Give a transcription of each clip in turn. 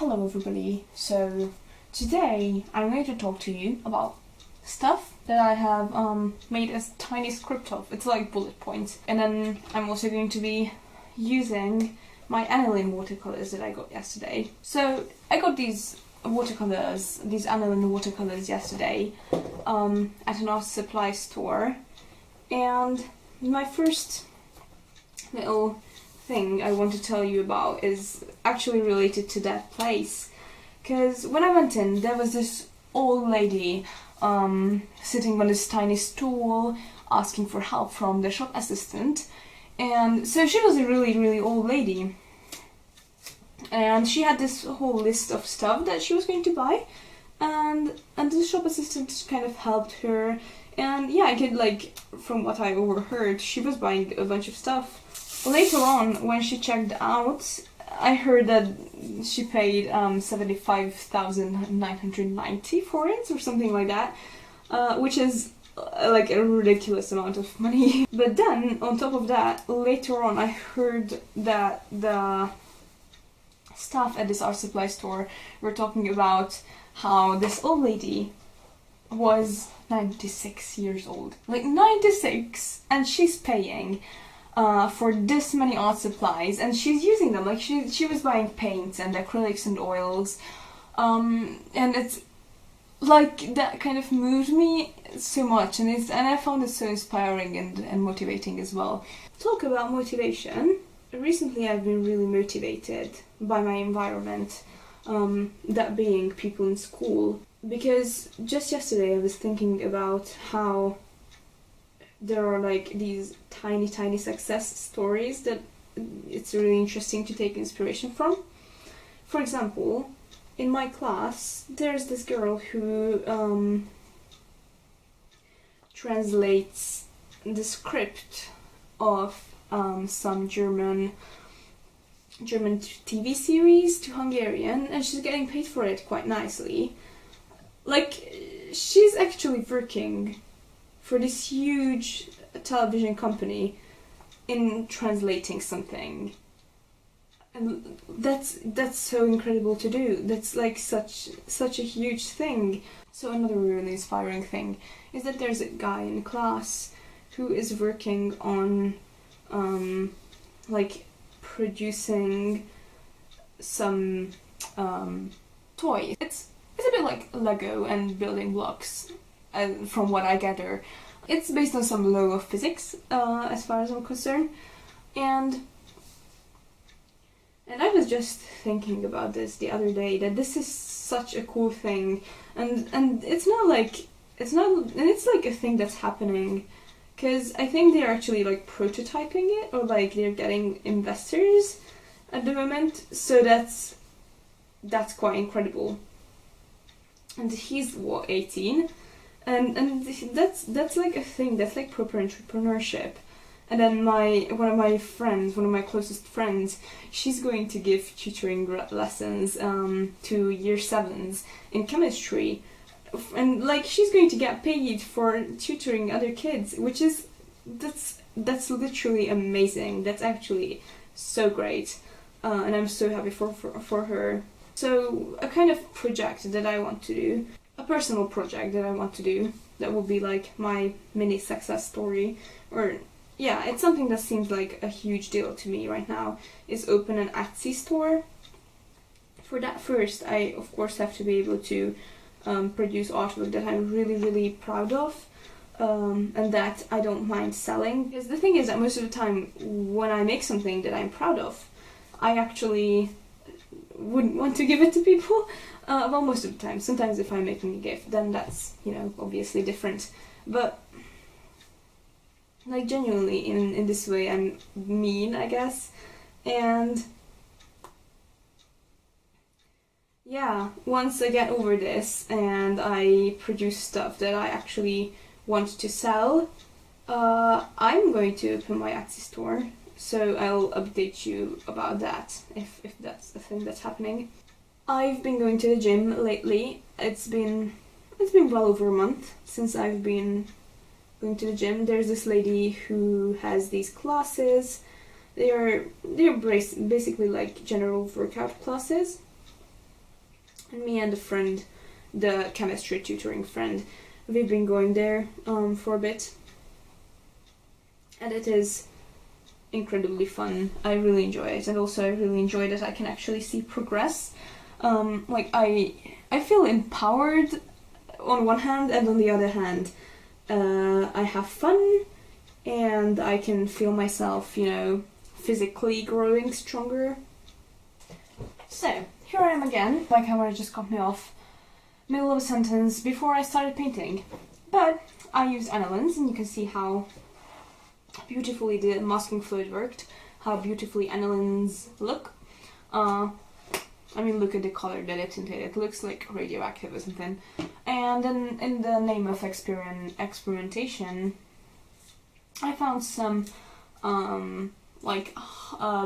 Hello everybody, so today I'm going to talk to you about stuff that I have made a tiny script of. It's like bullet points, and then I'm also going to be using my aniline watercolors that I got yesterday. So I got these watercolors, these aniline watercolors yesterday at an art supply store, and my first little thing I want to tell you about is actually related to that place, because when I went in there was this old lady sitting on this tiny stool asking for help from the shop assistant. And so she was a really old lady, and she had this whole list of stuff that she was going to buy, and the shop assistant kind of helped her. And yeah, I could, like, from what I overheard, she was buying a bunch of stuff. Later on, when she checked out, I heard that she paid 75,990 for it, or something like that, which is like a ridiculous amount of money. But then, on top of that, later on I heard that the staff at this art supply store were talking about how this old lady was 96 years old. Like 96, and she's paying for this many art supplies, and she's using them. Like she was buying paints and acrylics and oils, and it's like that kind of moved me so much, and I found it so inspiring and motivating as well. Talk about motivation. Recently I've been really motivated by my environment, that being people in school, because just yesterday I was thinking about how there are like these tiny success stories that it's really interesting to take inspiration from. For example, in my class there's this girl who translates the script of some German TV series to Hungarian, and she's getting paid for it quite nicely. Like, she's actually working for this huge television company in translating something, and that's so incredible to do. That's like such a huge thing. So another really inspiring thing is that there's a guy in class who is working on like producing some toy. It's a bit like Lego and building blocks, from what I gather. It's based on some law of physics, as far as I'm concerned, and I was just thinking about this the other day, that this is such a cool thing, and it's like a thing that's happening, because I think they're actually like prototyping it, or like they're getting investors at the moment, so that's quite incredible. And he's what, 18? And that's like a thing, that's like proper entrepreneurship. And then one of my closest friends, she's going to give tutoring lessons to year 7s in chemistry, and like she's going to get paid for tutoring other kids, which is that's literally amazing. That's actually so great, and I'm so happy for her. So a kind of project that I want to do, a personal project that I want to do, that will be like my mini success story, or yeah, it's something that seems like a huge deal to me right now, is open an Etsy store. For that, first I of course have to be able to produce artwork that I'm really proud of, and that I don't mind selling. Because the thing is that most of the time when I make something that I'm proud of, I actually wouldn't want to give it to people. Well, most of the time. Sometimes if I'm making a gift, then that's, obviously different. But like genuinely in this way I'm mean, I guess. And yeah, once I get over this and I produce stuff that I actually want to sell, I'm going to open my Etsy store. So I'll update you about that if that's the thing that's happening. I've been going to the gym lately. It's been well over a month since I've been going to the gym. There's this lady who has these classes. They're basically like general workout classes, me and a friend, the chemistry tutoring friend, we've been going there for a bit, and it is incredibly fun. I really enjoy it, and also I really enjoy that I can actually see progress. Like I feel empowered on one hand, and on the other hand, I have fun, and I can feel myself, you know, physically growing stronger. So, here I am again. My camera just cut me off middle of a sentence before I started painting. But I used anilines, and you can see how beautifully the masking fluid worked, how beautifully anilines look. I mean, look at the color that it tinted. It looks like radioactive or something. And then, in the name of experimentation, I found some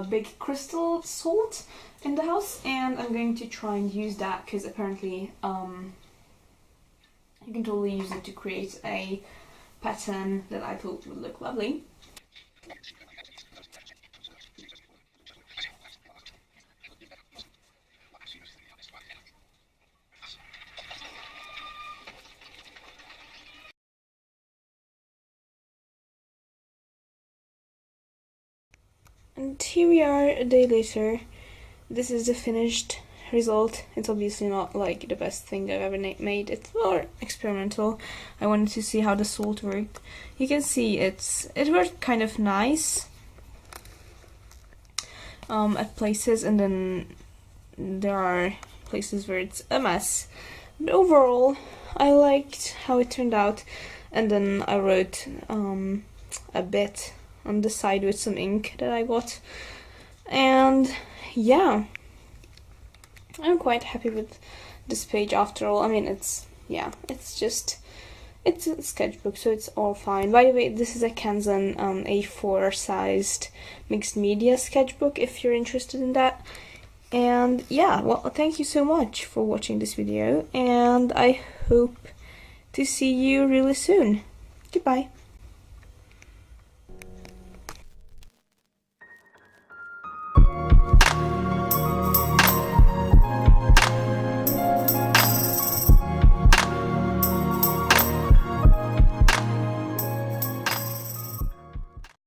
big crystal salt in the house, and I'm going to try and use that because apparently you can totally use it to create a pattern that I thought would look lovely. And here we are a day later. This is the finished result. It's obviously not like the best thing I've ever made. It's more experimental. I wanted to see how the salt worked. You can see it worked kind of nice at places, and then there are places where it's a mess. But overall, I liked how it turned out. And then I wrote a bit on the side with some ink that I got, and yeah, I'm quite happy with this page after all. I mean, it's a sketchbook, so it's all fine. By the way, this is a Canson A4 sized mixed media sketchbook if you're interested in that. And yeah, well, thank you so much for watching this video, and I hope to see you really soon. Goodbye.